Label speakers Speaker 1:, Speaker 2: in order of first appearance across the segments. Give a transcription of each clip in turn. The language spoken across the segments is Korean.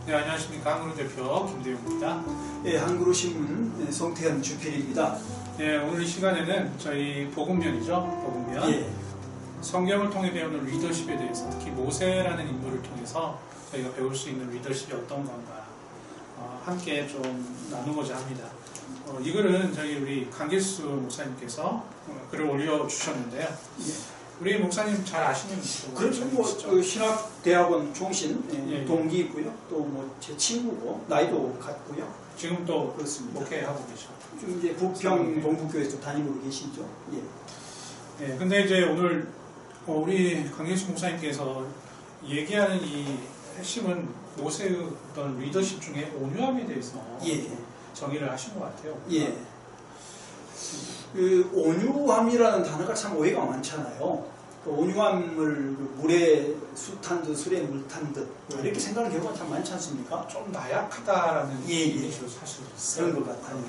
Speaker 1: 네, 안녕하십니까. 한그루 대표 김대용입니다.
Speaker 2: 예, 한그루신문 송태현 주필입니다.
Speaker 1: 네, 오늘 이 시간에는 저희 복음면이죠. 복음면.
Speaker 2: 예.
Speaker 1: 성경을 통해 배우는 리더십에 대해서, 특히 모세라는 인물을 통해서 저희가 배울 수 있는 리더십이 어떤 건가 함께 좀 나누고자 합니다. 이 글은 저희 우리 강길수 목사님께서 글을 올려주셨는데요.
Speaker 2: 예.
Speaker 1: 우리 목사님 잘 아시는
Speaker 2: 그렇죠. 그 신학대학원 종신
Speaker 1: 예.
Speaker 2: 동기이고요. 또 뭐 제 친구고 나이도 같고요.
Speaker 1: 지금 또
Speaker 2: 그렇습니다.
Speaker 1: 목회하고 계시고.
Speaker 2: 지금 이제 부평 동북교회에서 다니고 계시죠. 예.
Speaker 1: 네, 근데 이제 오늘 우리 강길수 목사님께서 얘기하는 이 핵심은 모세의 어떤 리더십 중에 온유함에 대해서
Speaker 2: 예.
Speaker 1: 정의를 하신 것 같아요.
Speaker 2: 예. 그 온유함이라는 단어가 참 오해가 많잖아요. 그 온유함을 물에 숯한 듯, 술에 물 탄 듯 이렇게 생각하는 경우가 참 많지 않습니까?
Speaker 1: 좀 나약하다라는
Speaker 2: 예, 예.
Speaker 1: 이미지로 사실 있어요.
Speaker 2: 그런 것 같아요.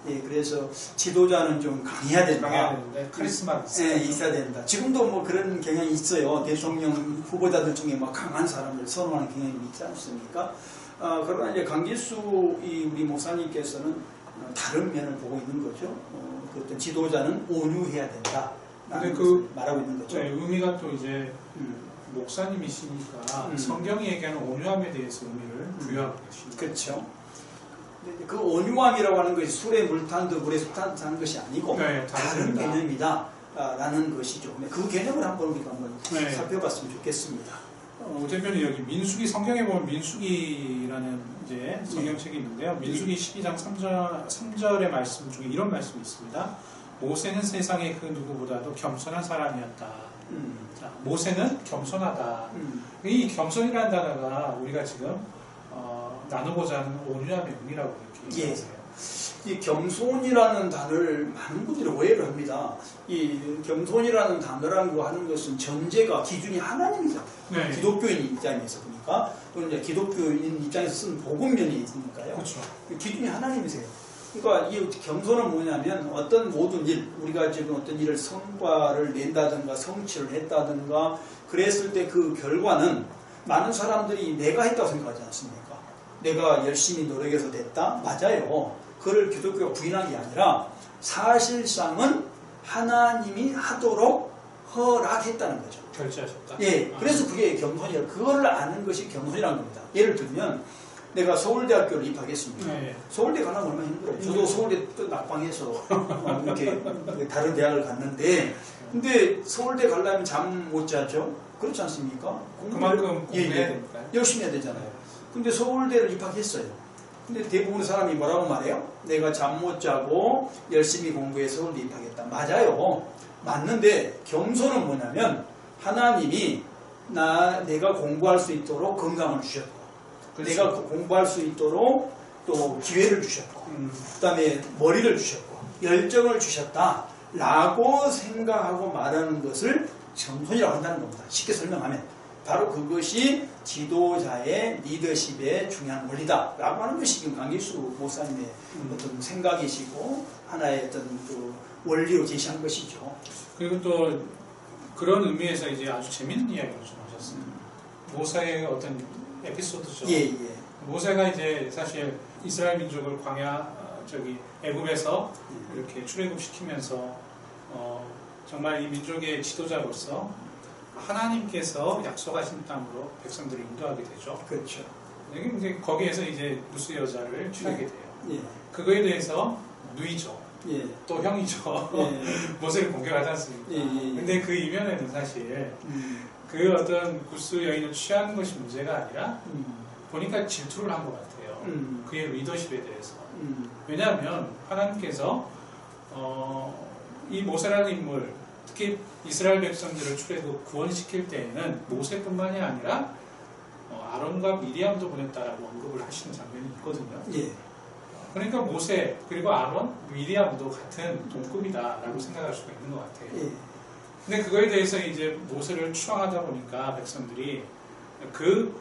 Speaker 2: 예, 그래서 지도자는 좀 강해야 된다.
Speaker 1: 강해야 되는데 카리스마가 있어요.
Speaker 2: 예, 있어야 된다. 지금도 뭐 그런 경향이 있어요. 대통령 후보자들 중에 막 강한 사람을 선호하는 경향이 있지 않습니까? 그러나 이제 강길수 우리 목사님께서는 다른 면을 보고 있는 거죠. 그 어떤 지도자는 온유해야 된다.
Speaker 1: 근데
Speaker 2: 말하고 있는 거죠.
Speaker 1: 네, 의미가 또 이제 목사님이시니까 성경이 얘기하는 온유함에 대해서 의미를 부여하고 계십니다.
Speaker 2: 그렇죠. 그 온유함이라고 하는 것이 술에 물 탄 듯 물에 숯 탄 것이 아니고
Speaker 1: 네,
Speaker 2: 다른 개념이다. 라는 것이죠. 그 개념을 한번 우리가 한번
Speaker 1: 네.
Speaker 2: 살펴봤으면 좋겠습니다.
Speaker 1: 대표님 여기 민수기 성경에 보면 민수기라는 이제 성경책이 있는데요. 민수기 12장 3절의 말씀 중에 이런 말씀이 있습니다. 모세는 세상의 그 누구보다도 겸손한 사람이었다. 자, 모세는 겸손하다. 이 겸손이라는 단어가 우리가 지금 나누고자 하는 온유함의 의미라고 이렇게 얘기하세요.
Speaker 2: 이 겸손이라는 단어를 많은 분들이 오해를 합니다. 이 겸손이라는 단어라는 거 하는 것은 전제가 기준이 하나님이죠.
Speaker 1: 네.
Speaker 2: 기독교인 입장에서 보니까 또는 이제 기독교인 입장에서 쓴 복음면이 있으니까요.
Speaker 1: 그렇죠.
Speaker 2: 기준이 하나님이세요. 그러니까 이 겸손은 뭐냐면 어떤 모든 일, 우리가 지금 어떤 일을 성과를 낸다든가 성취를 했다든가 그랬을 때 그 결과는 많은 사람들이 내가 했다고 생각하지 않습니까? 내가 열심히 노력해서 됐다? 맞아요. 그걸 기독교가 부인한 게 아니라 사실상은 하나님이 하도록 허락했다는 거죠.
Speaker 1: 결제하셨다.
Speaker 2: 예, 그래서 그게 겸손이에요. 그거를 아는 것이 겸손이라는 겁니다. 예를 들면 내가 서울대학교를 입학했습니다.
Speaker 1: 네.
Speaker 2: 서울대 가려면 얼마나 힘들어요. 저도 서울대 또 낙방해서 이렇게 다른 대학을 갔는데 근데 서울대 가려면 잠 못 자죠. 그렇지 않습니까?
Speaker 1: 그만큼 공부해야 되니까요.
Speaker 2: 열심히 해야 되잖아요. 근데 서울대를 입학했어요. 근데 대부분의 사람이 뭐라고 말해요? 내가 잠 못 자고 열심히 공부해서 서울대 입학했다. 맞아요. 맞는데 겸손은 뭐냐면 하나님이 내가 공부할 수 있도록 건강을 주셨고
Speaker 1: 그렇죠.
Speaker 2: 내가 공부할 수 있도록 또 기회를 주셨고 그 다음에 머리를 주셨고 열정을 주셨다 라고 생각하고 말하는 것을 겸손이라고 한다는 겁니다. 쉽게 설명하면 바로 그것이 지도자의 리더십의 중요한 원리다 라고 하는 것이 지금 강길수 목사님의 어떤 생각이시고 하나의 어떤 그 원리로 제시한 것이죠.
Speaker 1: 그리고 또 그런 의미에서 이제 아주 재밌는 이야기를 좀 하셨습니다. 모세의 어떤 에피소드죠.
Speaker 2: 예.
Speaker 1: 모세가 이제 사실 이스라엘 민족을 애굽에서 이렇게 출애굽시키면서 정말 이 민족의 지도자로서 하나님께서 약속하신 땅으로 백성들을 인도하게 되죠.
Speaker 2: 그렇죠.
Speaker 1: 이제 거기에서 이제 루스 여자를 취하게 돼요.
Speaker 2: 예.
Speaker 1: 그거에 대해서 누이죠.
Speaker 2: 예.
Speaker 1: 또 형이죠.
Speaker 2: 예.
Speaker 1: 모세를 공격하지 않습니까?
Speaker 2: 예.
Speaker 1: 근데 그 이면에는 사실 그 어떤 구스 여인을 취하는 것이 문제가 아니라 보니까 질투를 한 것 같아요. 그의 리더십에 대해서. 왜냐하면 하나님께서 이 모세라는 인물, 특히 이스라엘 백성들을 출애굽 구원시킬 때에는 모세뿐만이 아니라 아론과 미리암도 보냈다라고 언급을 하시는 장면이 있거든요.
Speaker 2: 예.
Speaker 1: 그러니까 모세 그리고 아론, 미리암도 같은 동급이다라고 생각할 수가 있는 것 같아요.
Speaker 2: 예.
Speaker 1: 근데 그거에 대해서 이제 모세를 추앙하다 보니까 백성들이 그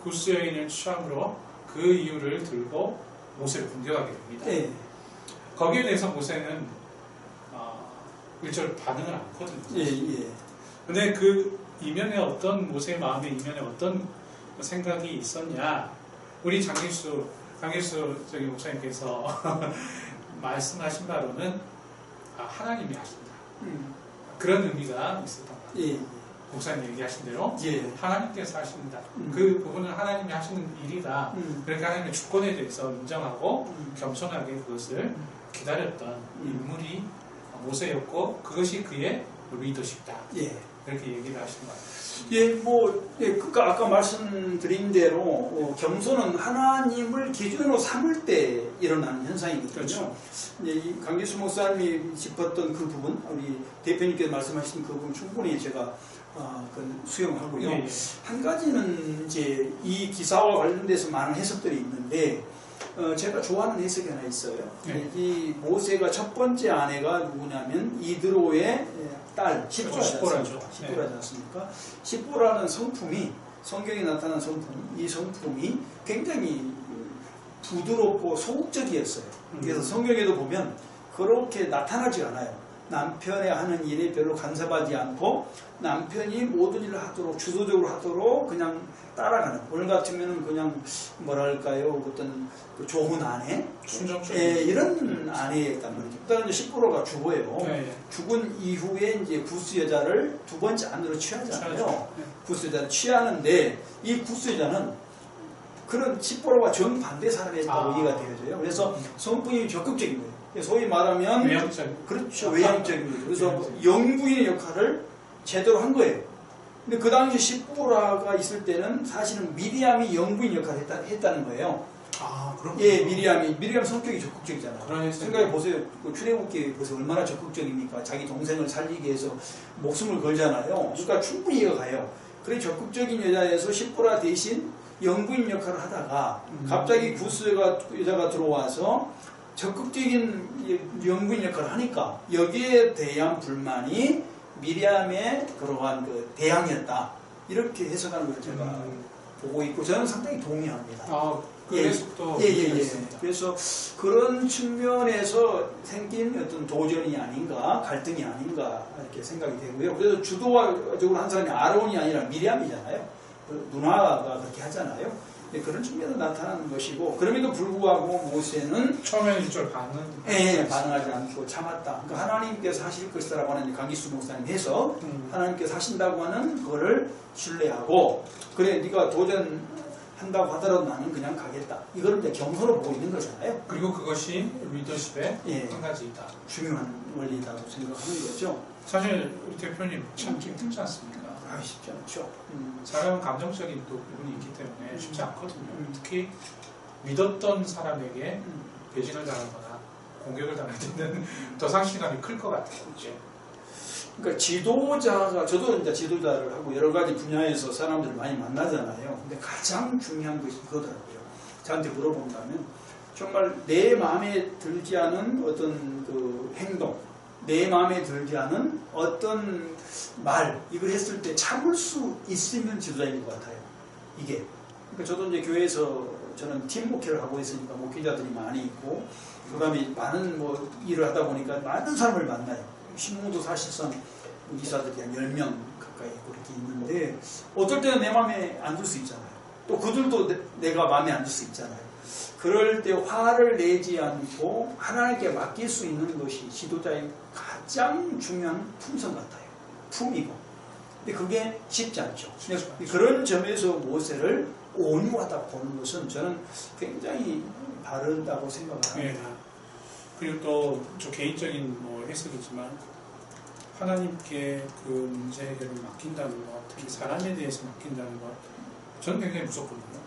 Speaker 1: 구스 여인을 추앙으로 그 이유를 들고 모세를 공격하게 됩니다.
Speaker 2: 예.
Speaker 1: 거기에 대해서 모세는 일절 반응을 않거든요.
Speaker 2: 예.
Speaker 1: 근데 그 이면에 어떤 모세의 마음의 이면에 어떤 생각이 있었냐? 우리 강길수 저기 목사님께서 말씀하신 바로는 하나님이 하신다. 그런 의미가 있었던 것 같아요.
Speaker 2: 예.
Speaker 1: 목사님 얘기하신 대로
Speaker 2: 예.
Speaker 1: 하나님께서 하신다. 그 부분은 하나님이 하시는 일이다. 그러니까 하나님의 주권에 대해서 인정하고 겸손하게 그것을 기다렸던 인물이 모세였고 그것이 그의 리더십이다.
Speaker 2: 예.
Speaker 1: 이렇게 얘기를 하시는 것 같아요.
Speaker 2: 예, 그러니까 아까 말씀드린 대로 겸손은 하나님을 기준으로 삼을 때 일어나는 현상이거든요.
Speaker 1: 그렇죠.
Speaker 2: 이제 이 강기수 목사님이 짚었던 그 부분, 우리 대표님께서 말씀하신 그 부분 충분히 제가 수용하고요.
Speaker 1: 예, 예.
Speaker 2: 한 가지는 이제 이 기사와 관련돼서 많은 해석들이 있는데 제가 좋아하는 해석이 하나 있어요.
Speaker 1: 예.
Speaker 2: 이 모세가 첫 번째 아내가 누구냐면 이드로의 딸 시보라지 않습니까? 시보라는 성품이 성경에 나타난 성품, 이 성품이 굉장히 부드럽고 소극적이었어요. 그래서 성경에도 보면 그렇게 나타나지 않아요. 남편의 하는 일에 별로 간섭하지 않고 남편이 모든 일을 하도록 주도적으로 하도록 그냥 따라가는, 오늘 같으면 그냥 뭐랄까요, 어떤 그 좋은 아내, 이런 아내였단 말이죠. 그다음에 시보라가 죽어요. 죽은 이후에 이제 구스 여자를 두 번째 아내로 취하잖아요. 구스 여자를 취하는데 이 구스 여자는 그런 시보라와 정반대 사람이었다고 이해가 되어져요. 그래서 성품이 적극적인 거예요. 소위 말하면
Speaker 1: 외향적.
Speaker 2: 그렇죠. 외향적인 거죠. 그래서 영부인의 역할을 제대로 한 거예요. 근데 그 당시 시보라가 있을 때는 사실은 미리암이 영부인 역할을 했다는 거예요.
Speaker 1: 그럼?
Speaker 2: 예, 미리암 성격이 적극적이잖아요. 생각해 보세요. 그 출애굽기 보세요. 얼마나 적극적입니까? 자기 동생을 살리기 위해서 목숨을 걸잖아요. 그러니까 충분히 이해가 가요. 그래 적극적인 여자에서 시보라 대신 영부인 역할을 하다가 갑자기 구스 여자가 들어와서 적극적인 영부인 역할을 하니까 여기에 대한 불만이 미리암의 그러한 그 대항이었다. 이렇게 해석하는 걸 제가 보고 있고 저는 상당히 동의합니다.
Speaker 1: 그 해석도
Speaker 2: 그래서 그런 측면에서 생긴 어떤 도전이 아닌가, 갈등이 아닌가 이렇게 생각이 되고요. 그래서 주도적으로 한 사람이 아론이 아니라 미리암이잖아요. 누나가 그렇게 하잖아요. 그런 측면에서 나타나는 것이고, 그럼에도 불구하고 모세는
Speaker 1: 처음에는 이쪽
Speaker 2: 반응하지 않고 참았다. 그러니까 하나님께서 하실 것이라고 하는 강기수 목사님 해서 하나님께서 하신다고 하는 그거를 신뢰하고, 그래 네가 도전한다고 하더라도 나는 그냥 가겠다. 이걸 이제 겸손으로 보고 있는 거잖아요.
Speaker 1: 그리고 그것이 리더십의 한 가지이다.
Speaker 2: 중요한 원리라고 생각하는 거죠.
Speaker 1: 사실 우리 대표님 참 힘들지 않습니까?
Speaker 2: 쉽지 않죠.
Speaker 1: 사람은 감정적인 또 부분이 있기 때문에 쉽지 않거든요. 특히 믿었던 사람에게 배신을 당하거나 공격을 당할 때는 더 상실감이 클 것 같아요.
Speaker 2: 그러니까 지도자가, 저도 이제 지도자를 하고 여러 가지 분야에서 사람들을 많이 만나잖아요. 근데 가장 중요한 것이 그거더라고요. 저한테 물어본다면 정말 내 마음에 들지 않은 어떤 그 행동, 내 마음에 들지 않은 어떤 말, 이걸 했을 때 참을 수 있으면 지도자인 것 같아요. 이게. 그러니까 저도 이제 교회에서 저는 팀 목회를 하고 있으니까 목회자들이 많이 있고, 그 다음에 많은 일을 하다 보니까 많은 사람을 만나요. 신문도 사실상 기사들이 한 10명 가까이 그렇게 있는데, 어떨 때는 내 마음에 안 들 수 있잖아요. 또 그들도 내가 마음에 안 들 수 있잖아요. 그럴 때 화를 내지 않고 하나님께 맡길 수 있는 것이 지도자의 가장 중요한 품성 같아요. 품이고. 근데 그게 쉽지 않죠. 그런 점에서 모세를 온유하다 보는 것은 저는 굉장히 바르다고 생각을 합니다.
Speaker 1: 그리고 또 저 개인적인 해석이지만 하나님께 그 문제 해결을 맡긴다는 것, 특히 사람에 대해서 맡긴다는 것, 저는 굉장히 무섭거든요.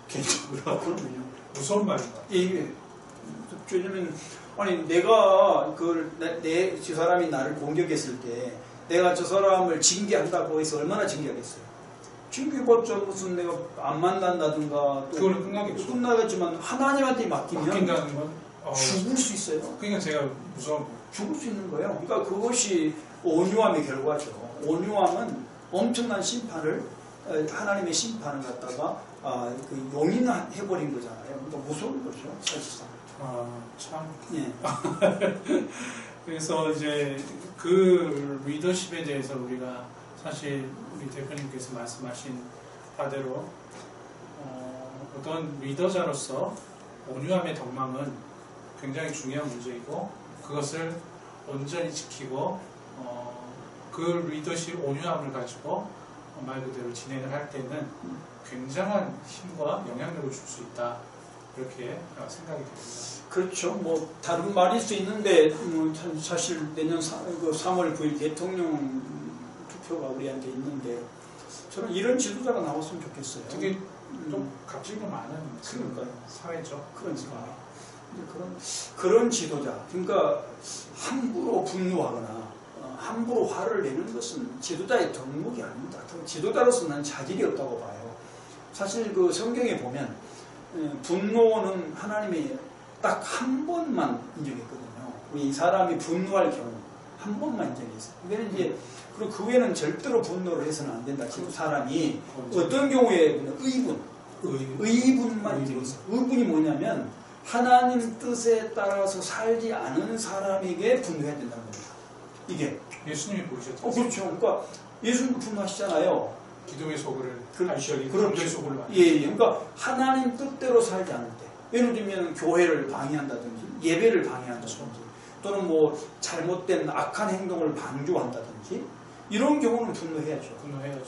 Speaker 1: 개인적으로.
Speaker 2: 그렇군요.
Speaker 1: 무서운 말인 것 같아요.
Speaker 2: 왜냐면 내가 저 사람이 나를 공격했을 때 내가 저 사람을 징계한다고 해서 얼마나 징계하겠어요. 징계봤자 무슨 내가 안 만난다든가
Speaker 1: 그거는 끝나겠죠.
Speaker 2: 끝나겠지만 하나님한테
Speaker 1: 맡긴다는 건
Speaker 2: 죽을 수 있어요.
Speaker 1: 그러니까 제가 무서운
Speaker 2: 죽을 수 있는 거예요. 그러니까 그것이 온유함의 결과죠. 온유함은 엄청난 심판을, 하나님의 심판을 갖다가 용인해버린 거잖아요. 그러니까 무서운 거죠, 사실상.
Speaker 1: 참.
Speaker 2: 예.
Speaker 1: 그래서 이제 그 리더십에 대해서 우리가 사실 우리 대표님께서 말씀하신 바대로 어떤 리더자로서 온유함의 덕망은 굉장히 중요한 문제이고 그것을 온전히 지키고 그 리더십 온유함을 가지고 말 그대로 진행을 할 때는 굉장한 힘과 영향력을 줄 수 있다. 이렇게 생각이 됩니다.
Speaker 2: 그렇죠. 뭐 다른 말일 수 있는데 사실 내년 3월 9일 대통령 투표가 우리한테 있는데 저는 이런 지도자가 나왔으면 좋겠어요.
Speaker 1: 되게 좀 갑질이 많은
Speaker 2: 그러니까요.
Speaker 1: 사회죠.
Speaker 2: 그러니까 그런 지도자, 그러니까 함부로 분노하거나 함부로 화를 내는 것은 지도자의 덕목이 아닙니다. 지도자로서는 자질이 없다고 봐요. 사실 그 성경에 보면 분노는 하나님이 딱 한 번만 인정했거든요. 이 사람이 분노할 경우 한 번만 인정했어요. 이거는 이제 그리고 그 외에는 절대로 분노를 해서는 안 된다. 지금 사람이 어떤 경우에 의분만 인정했어요. 의분이 뭐냐면 하나님 뜻에 따라서 살지 않은 사람에게 분노해야 된다는 겁니다. 이게
Speaker 1: 예수님이 보이셨죠.
Speaker 2: 그렇죠. 그러니까 예수님 분노하시잖아요.
Speaker 1: 기도의 소굴을
Speaker 2: 그렇죠.
Speaker 1: 기도의 소굴을
Speaker 2: 그러니까 하나님 뜻대로 살지 않을 때, 예를 들면 교회를 방해한다든지 예배를 방해한다든지 또는 뭐 잘못된 악한 행동을 방조한다든지 이런 경우는 분노해야죠.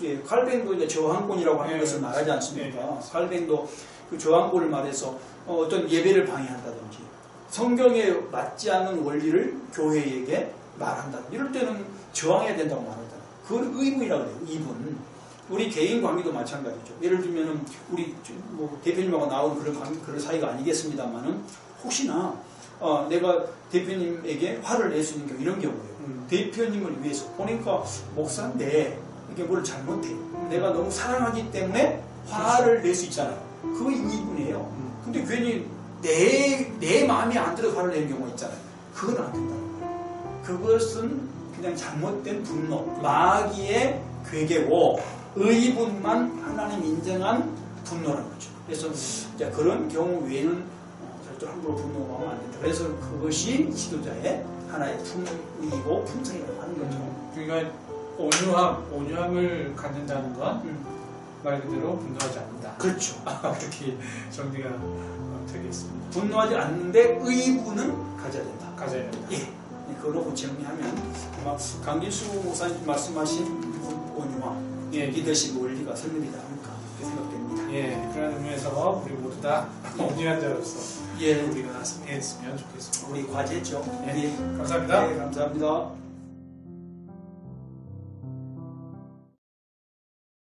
Speaker 2: 예, 칼뱅도 이제 저항권이라고 하는 것을 말하지 않습니까? 칼뱅도 그 저항권을 말해서 어떤 예배를 방해한다든지 성경에 맞지 않는 원리를 교회에게 말한다. 이럴 때는 저항해야 된다고 말하잖아요. 그걸 의문이라고 해요. 의문. 우리 개인 관계도 마찬가지죠. 예를 들면은 우리 뭐 대표님하고 나온 그런 사이가 아니겠습니다만은 혹시나 내가 대표님에게 화를 낼 수 있는 경우 이런 경우예요. 대표님을 위해서 보니까 목사인데 이게 뭘 잘못해. 내가 너무 사랑하기 때문에 화를 낼 수 있잖아요. 그거 의문이에요. 근데 괜히 내 마음이 안 들어서 화를 내는 경우가 있잖아요. 그건 안 된다. 그것은 그냥 잘못된 분노, 마귀의 괴계고 의분만 하나님 인정한 분노라는 거죠. 그래서 이제 그런 경우 외에는 절대로 함부로 분노하면 안 된다. 그래서 그것이 지도자의 하나의 품위이고 품성이라고 하는 거죠.
Speaker 1: 그러니까 온유함을 갖는다는 건 말 그대로 분노하지 않는다.
Speaker 2: 그렇죠.
Speaker 1: 그렇게 정리가 되겠습니다.
Speaker 2: 분노하지 않는데 의분은 가져야 된다.
Speaker 1: 가져야 된다.
Speaker 2: 예. 그러고 정리하면 아마 강길수 목사님 말씀하신 온유함, 리더십 원리가 설명되지 않을까 그렇게 생각됩니다.
Speaker 1: 예, 그런 의미에서 우리 모두 다 온유한 자로서
Speaker 2: 예,
Speaker 1: 우리가 승리했으면 좋겠습니다.
Speaker 2: 우리 과제죠.
Speaker 1: 예, 감사합니다.
Speaker 2: 네, 감사합니다.